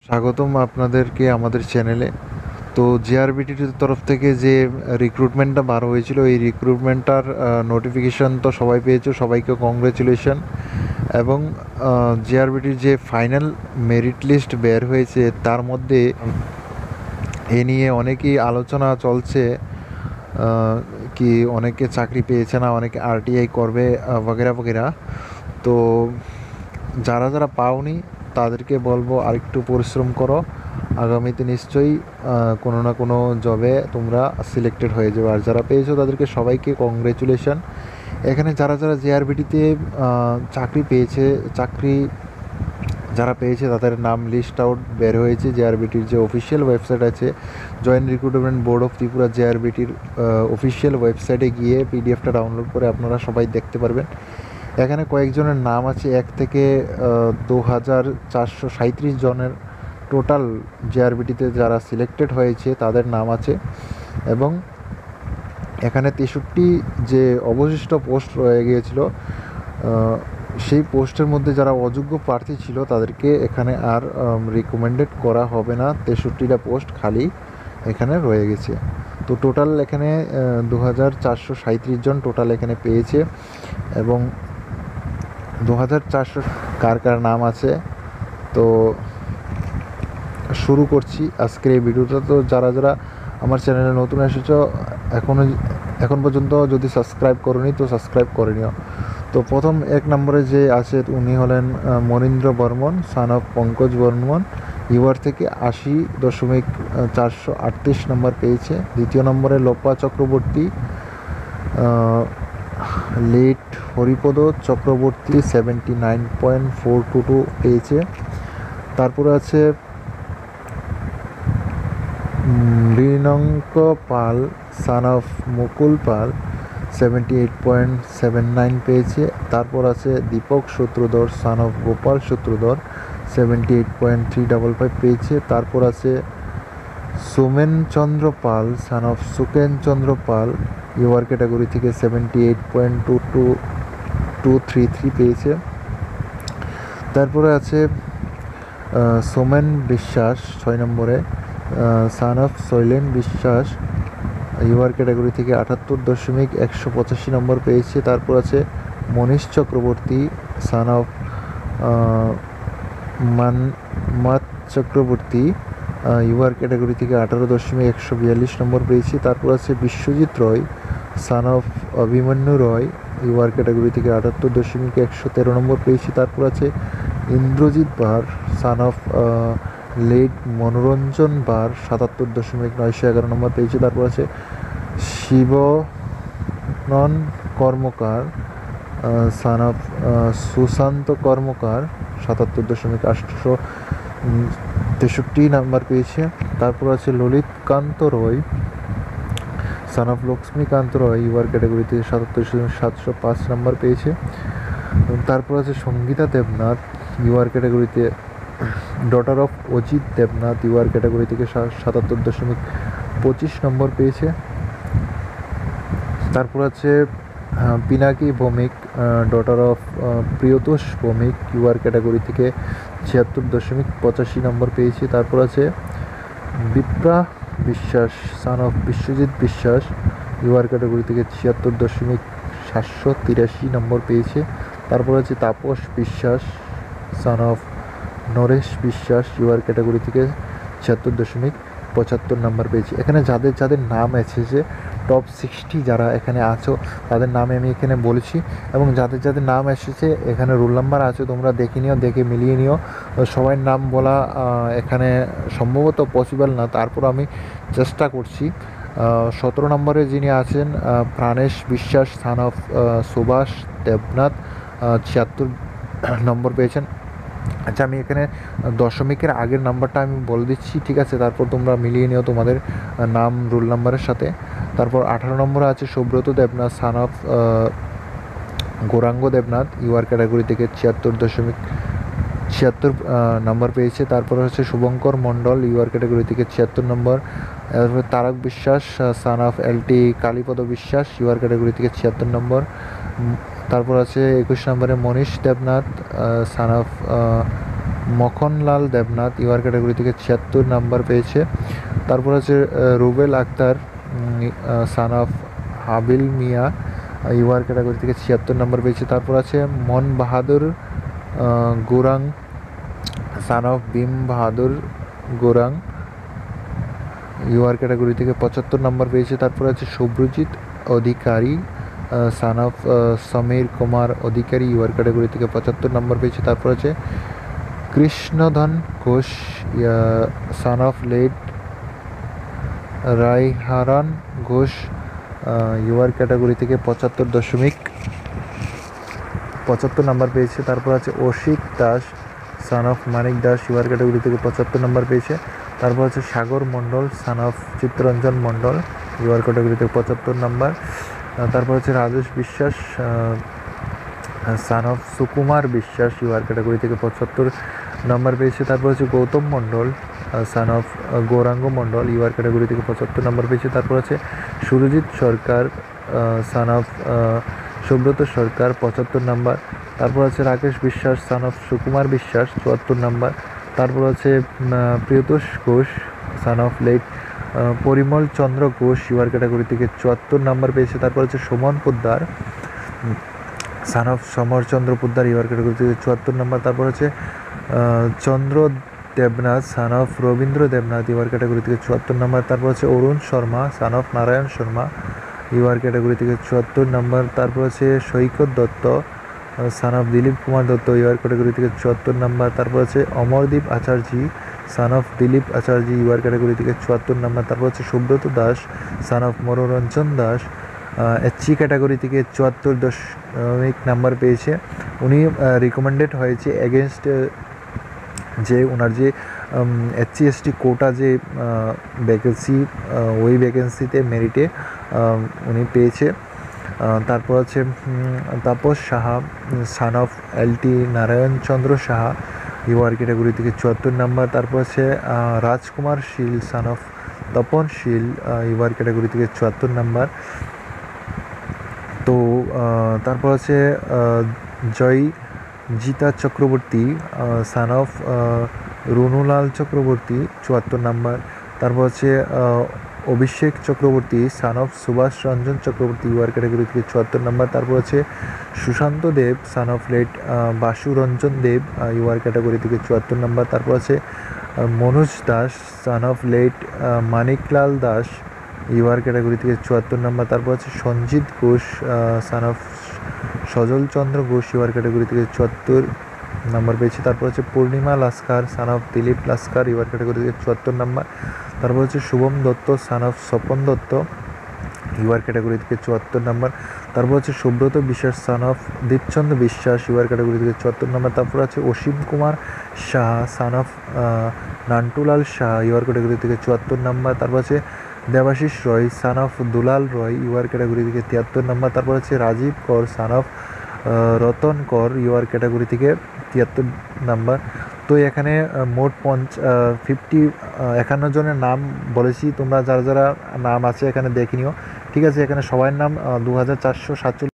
স্বাগতম আপনাদেরকে আমাদের চ্যানেলে। তো জেআরবিটির তরফ থেকে যে রিক্রুটমেন্টটা বার হয়েছিল, এই রিক্রুটমেন্টটার নোটিফিকেশান তো সবাই পেয়েছো, সবাইকে কংগ্রেচুলেশন। এবং জেআরবিটির যে ফাইনাল মেরিট লিস্ট বের হয়েছে তার মধ্যে এ নিয়ে অনেকই আলোচনা চলছে, কি অনেকে চাকরি পেয়েছে না, অনেকে আরটিআই করবে বগেরা বগেরা। তো যারা যারা পাওনি তাদেরকে বলবো আরেকটু পরিশ্রম করো, আগামীতে নিশ্চয়ই কোনো না কোনো জবে তোমরা সিলেক্টেড হয়ে যাবে। আর যারা পেয়েছো তাদেরকে সবাইকে কংগ্রেচুলেশন। এখানে যারা যারা জেআরবিটিতে চাকরি যারা পেয়েছে তাদের নাম লিস্ট আউট বের হয়েছে। জেআরবিটির যে অফিসিয়াল ওয়েবসাইট আছে, joint recruitment board of Tripura, জেআরবিটির অফিসিয়াল ওয়েবসাইটে গিয়ে পিডিএফটা ডাউনলোড করে আপনারা সবাই দেখতে পারবেন। এখানে কয়েকজনের নাম আছে, 1 থেকে 2437 জনের টোটাল জেআরবিটিতে যারা সিলেক্টেড হয়েছে তাদের নাম আছে। এবং এখানে 63 যে অবশিষ্ট পোস্ট রয়ে গিয়েছিল, সেই পোস্টের মধ্যে যারা অযোগ্য প্রার্থী ছিল তাদেরকে এখানে আর রিকমেন্ডেড করা হবে না। 63টা পোস্ট খালি এখানে রয়ে গেছে। তো টোটাল এখানে 2437 জন টোটাল এখানে পেয়েছে। এবং 2400 কার কার নাম আছে। তো শুরু করছি আজকের এই ভিডিওটা। তো যারা যারা আমার চ্যানেলে নতুন এসেছো, এখন পর্যন্ত যদি সাবস্ক্রাইব করোনি তো সাবস্ক্রাইব করে নিও। তো প্রথম 1 নম্বরে যে আছে উনি হলেন Manindra Barman, son of Pankaj Barman. UR থেকে 80.438 নম্বর পেয়েছে। দ্বিতীয় নম্বরে লোপা চক্রবর্তী, লেট হরিপদ চক্রবর্তী 79.422 পেয়েছে। তারপরে আছে মৃণাঙ্ক পাল, সান অফ মুকুল পাল, 78.79 পেয়েছে। তারপর আছে দীপক সূত্রধর, সান অফ গোপাল সূত্রধর, 78.355 পেয়েছে। তারপর আছে Somen Chandra Pal, son of Suken Chandra Pal, UR category থেকে 78.22233 পেয়েছে। তারপরে আছে সোমেন বিশ্বাস 6 নম্বরে, সান অফ শৈলেন বিশ্বাস, ইউআর ক্যাটাগরি থেকে 78.185 নম্বর পেয়েছে। তারপর আছে Manish Chakraborty, son of Manmat Chakraborty, UR category থেকে 18.142 নম্বর পেয়েছে। তারপর আছে Biswajit Roy, son of Abhimanyu Roy, UR category থেকে 78.113 নম্বর পেয়েছি। তারপর আছে Indrajit Bar, son of late Manoranjan Bar, 77.911 নম্বর পেয়েছি। তারপর আছে Shibanan Karmakar, son of Sushanta Karmakar, 77.863 number পেয়েছে। তারপর আছে Lalit Kanta Roy, son of Lakshmikanta Roy, UR ক্যাটাগরিতে 77.705 নাম্বার পেয়েছে। তারপর আছে সঙ্গীতা দেবনাথ, ইউআর ক্যাটাগরিতে daughter of Ajit Debnath, UR category থেকে 77.25 নম্বর পেয়েছে। তারপর আছে Pinaki Bhowmik, daughter of Priyatosh Bhowmik, UR category থেকে 76.85 নম্বর পেয়েছি। তারপর আছে বিপ্রা বিশ্বাস, সান অফ বিশ্বজিৎ বিশ্বাস, ইউআর ক্যাটাগরি থেকে 76.783 নম্বর পেয়েছে। তারপর আছে তাপস বিশ্বাস, সান অফ নরেশ বিশ্বাস, ইউআর ক্যাটাগরি থেকে 76.75 নাম্বার পেয়েছি। এখানে যাদের যাদের নাম এসেছে, টপ 60 যারা এখানে আছো তাদের নামে আমি এখানে বলেছি। এবং যাদের যাদের নাম এসেছে এখানে রোল নাম্বার আছে, তোমরা দেখে নিও, দেখে মিলিয়ে নিও। সবার নাম বলা এখানে সম্ভবত পসিবল না, তারপর আমি চেষ্টা করছি। 17 নম্বরে যিনি আছেন প্রাণেশ বিশ্বাস, সান অফ সুভাষ দেবনাথ, 76 নম্বর পেয়েছেন। আচ্ছা, আমি এখানে দশমিকের আগের নাম্বারটা আমি বলে দিচ্ছি, ঠিক আছে? তারপর তোমরা মিলিয়ে নিও তোমাদের নাম রোল নাম্বারের সাথে। তারপর 18 নম্বরে আছে Subrata Debnath, son of Gouranga Debnath, UR category থেকে 76.76 নাম্বার পেয়েছে। তারপর হচ্ছে শুভঙ্কর মণ্ডল, ইউআর ক্যাটাগরি থেকে 76 নম্বর। তারপরে তারক বিশ্বাস, সান অফ এলটি কালীপদ বিশ্বাস, ইউআর ক্যাটাগরি থেকে 76 নম্বর। তারপর আছে 21 নম্বরে Manish Debnath, son of Makhanlal Debnath UR category থেকে 76 নাম্বার পেয়েছে। তারপর আছে Rubel Akhtar son of Habil Miah UR category থেকে 76 নাম্বার পেয়েছে। তারপর আছে Man Bahadur Gurung son of Bhim Bahadur Gurung UR category থেকে 75 নাম্বার পেয়েছে। তারপর আছে Subhajit Adhikari son of Samir Kumar Adhikari UR category থেকে 75 নাম্বার পেয়েছে। তারপর আছে Krishnadhan Ghosh son of late Raiharan Ghosh UR category থেকে 75.75 নাম্বার পেয়েছে। তারপর আছে Asit Das son of Manik Das UR category থেকে 75 নাম্বার পেয়েছে। তারপর আছে Sagar Mondal son of Chittaranjan Mondal UR category থেকে 75 নাম্বার। তারপর আছে রাজেশ বিশ্বাস সান অফ সুকুমার বিশ্বাস ইউআর ক্যাটাগরি থেকে 75 নাম্বার পেয়েছে। তারপর হচ্ছে Gautam Mondal son of Gouranga Mondal UR category থেকে 75 নাম্বার পেয়েছে। তারপর আছে Surajit Sarkar son of Subrata Sarkar 75 number. তারপর আছে রাকেশ বিশ্বাস সান অফ সুকুমার বিশ্বাস 74 নাম্বার। তারপর আছে Priyatosh Ghosh son of late Parimal Chandra Ghosh UR category থেকে 74 নাম্বার পেয়েছে। তারপর আছে Suman Poddar son of Samarchandra Poddar UR category থেকে 74 নাম্বার। তারপর আছে Chandra Debnath son of Rabindra Debnath UR category থেকে 74 নাম্বার। তারপর আছে Arun Sharma son of Narayan Sharma UR category থেকে 74 নাম্বার। তারপর আছে Saikat Dutta son of Dilip Kumar Dutta UR category থেকে 74 নাম্বার। তারপর আছে Amardeep Acharjee son of Dilip Acharjee UR category থেকে 74 নাম্বার। তারপর আছে Subrata Das son of Manoranjan Das SC category থেকে 74 নাম্বার পেয়েছে। উনি রিকমেন্ডেড হয়েছে এগেনস্ট যে ওনার যে এসসি এসটি কোটা যে ভ্যাকেন্সি ওই ভ্যাকেন্সিতে মেরিটে উনি পেয়েছে। তারপর আছে Tapas Saha son of LT Narayanchandra Saha UR category থেকে 74 নাম্বার। তারপর আছে Rajkumar Sil son of Tapan Sil UR category থেকে 74 নাম্বার। তো তারপর আছে Joy Jita Chakraborty son of Runulal Chakraborty 74 number. তারপর আছে Abhishek Chakraborty son of Subhash Ranjan Chakraborty UR category থেকে 74 নাম্বার। তারপর আছে Sushanta Deb son of late Basu Ranjan Deb UR category থেকে 74 নাম্বার। তারপর আছে Manoj Das son of late Maniklal Das UR category থেকে 74 নাম্বার। তারপর আছে Sanjit Ghosh son of Sajal Chandra Ghosh UR category থেকে 74 নাম্বার পেয়েছে। তারপর হচ্ছে Purnima Laskar son of Dilip Laskar UR category থেকে 74 নাম্বার। তারপর হচ্ছে Shubham Dutta son of Swapan Dutta UR category থেকে 74 নাম্বার। তারপর হচ্ছে সুব্রত বিশ্বাস সান অফ দীপচন্দ্র বিশ্বাস ইউআর ক্যাটাগরি থেকে 74 নাম্বার। তারপর আছে Asim Kumar Shah son of Nantulal Shah UR category থেকে 74 নাম্বার। তারপর আছে Debashis Roy son of Dulal Roy UR category থেকে 73 নাম্বার। তারপর হচ্ছে রাজীব কর সান অফ রতন কর ইউআর ক্যাটাগরি থেকে 73 নাম্বার। তো এখানে মোট 51 জনের নাম বলেছি, তোমরা যারা যারা নাম আছে এখানে দেখে নিও, ঠিক আছে। এখানে সবার নাম 2447